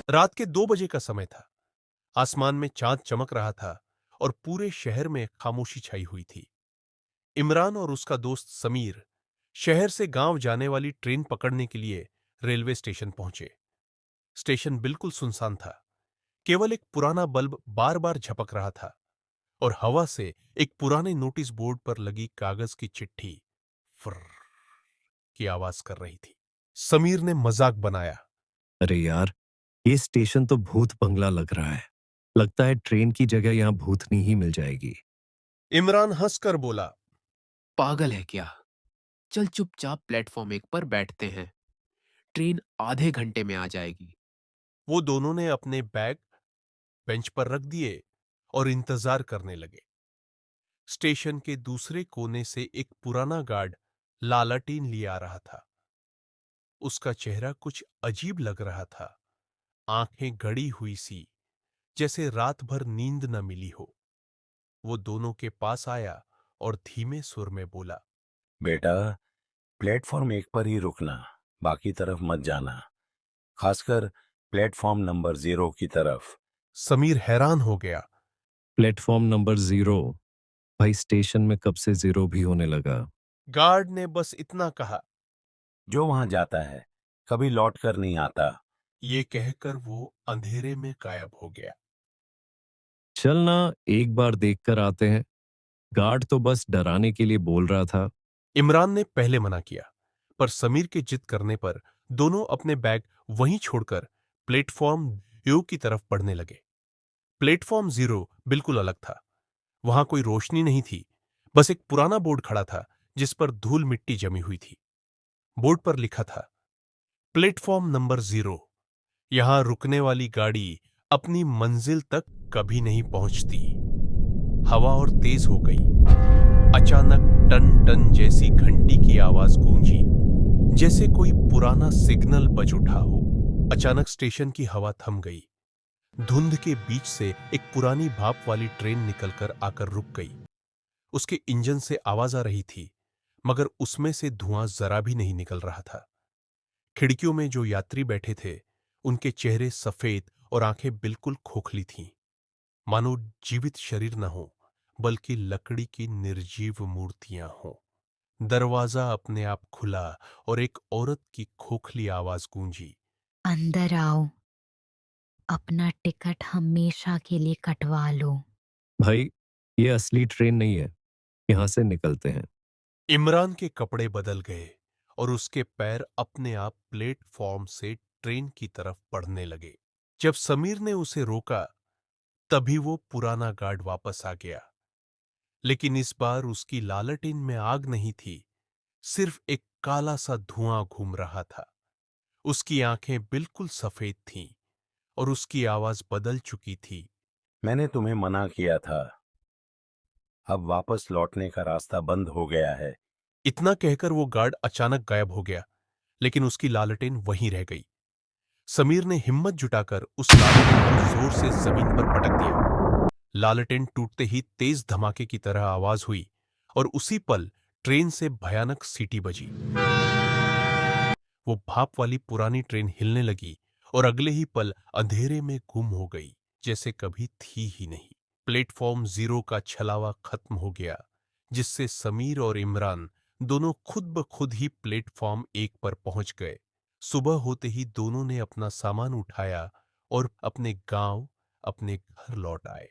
रात के 2 बजे का समय था। आसमान में चांद चमक रहा था और पूरे शहर में खामोशी छाई हुई थी। इमरान और उसका दोस्त समीर शहर से गांव जाने वाली ट्रेन पकड़ने के लिए रेलवे स्टेशन पहुंचे। स्टेशन बिल्कुल सुनसान था। केवल एक पुराना बल्ब बार बार झपक रहा था और हवा से एक पुराने नोटिस बोर्ड पर लगी कागज की चिट्ठी फुर्र की आवाज कर रही थी। समीर ने मजाक बनाया। अरे यार, ये स्टेशन तो भूत बंगला लग रहा है। लगता है ट्रेन की जगह यहाँ भूतनी ही मिल जाएगी। इमरान हंसकर बोला, पागल है क्या? चल चुपचाप प्लेटफॉर्म 1 पर बैठते हैं। ट्रेन आधे घंटे में आ जाएगी। वो दोनों ने अपने बैग बेंच पर रख दिए और इंतजार करने लगे। स्टेशन के दूसरे कोने से एक पुराना गार्ड लालटीन लिए आ रहा था। उसका चेहरा कुछ अजीब लग रहा था। आंखें गड़ी हुई सी, जैसे रात भर नींद न मिली हो। वो दोनों के पास आया और धीमे सुर में बोला, बेटा, प्लेटफॉर्म 1 पर ही रुकना, बाकी तरफ मत जाना, खासकर प्लेटफॉर्म नंबर 0 की तरफ। समीर हैरान हो गया। Platform number 0? भाई, स्टेशन में कब से 0 भी होने लगा? गार्ड ने बस इतना कहा। जो वहां जाता है कभी लौट कर नहीं आता। ये कहकर वो अंधेरे में गायब हो गया। चल ना, एक बार देख कर आते हैं। गार्ड तो बस डराने के लिए बोल रहा था। इमरान ने पहले मना किया, पर समीर के जिद करने पर दोनों अपने बैग वहीं छोड़कर प्लेटफॉर्म 2 की तरफ बढ़ने लगे। प्लेटफॉर्म 0 बिल्कुल अलग था। वहां कोई रोशनी नहीं थी, बस एक पुराना बोर्ड खड़ा था जिस पर धूल मिट्टी जमी हुई थी। बोर्ड पर लिखा था, प्लेटफॉर्म नंबर 0, यहां रुकने वाली गाड़ी अपनी मंजिल तक कभी नहीं पहुंचती। हवा और तेज हो गई। अचानक टन टन जैसी घंटी की आवाज गूंजी, जैसे कोई पुराना सिग्नल बज उठा हो। अचानक स्टेशन की हवा थम गई। धुंध के बीच से एक पुरानी भाप वाली ट्रेन निकलकर आकर रुक गई। उसके इंजन से आवाज आ रही थी, मगर उसमें से धुआं जरा भी नहीं निकल रहा था। खिड़कियों में जो यात्री बैठे थे, उनके चेहरे सफेद और आंखें बिल्कुल खोखली थीं, मानो जीवित शरीर न हो, बल्कि लकड़ी की निर्जीव मूर्तियां हों। दरवाजा अपने आप खुला और एक औरत की खोखली आवाज गूंजी, अंदर आओ, अपना टिकट हमेशा के लिए कटवा लो। भाई, ये असली ट्रेन नहीं है। यहाँ से निकलते हैं। इमरान के कपड़े बदल गए और उसके पैर अपने आप प्लेटफॉर्म से ट्रेन की तरफ बढ़ने लगे। जब समीर ने उसे रोका, तभी वो पुराना गार्ड वापस आ गया। लेकिन इस बार उसकी लालटेन में आग नहीं थी, सिर्फ एक काला सा धुआं घूम रहा था। उसकी आंखें बिल्कुल सफेद थीं और उसकी आवाज बदल चुकी थी। मैंने तुम्हें मना किया था, अब वापस लौटने का रास्ता बंद हो गया है। इतना कहकर वो गार्ड अचानक गायब हो गया, लेकिन उसकी लालटेन वहीं रह गई। समीर ने हिम्मत जुटाकर उस लालटेन को जोर से जमीन पर पटक दिया। लालटेन टूटते ही तेज धमाके की तरह आवाज हुई और उसी पल ट्रेन से भयानक सीटी बजी। वो भाप वाली पुरानी ट्रेन हिलने लगी और अगले ही पल अंधेरे में गुम हो गई, जैसे कभी थी ही नहीं। प्लेटफॉर्म 0 का छलावा खत्म हो गया, जिससे समीर और इमरान दोनों खुद ब खुद ही प्लेटफॉर्म 1 पर पहुंच गए। सुबह होते ही दोनों ने अपना सामान उठाया और अपने गांव, अपने घर लौट आए।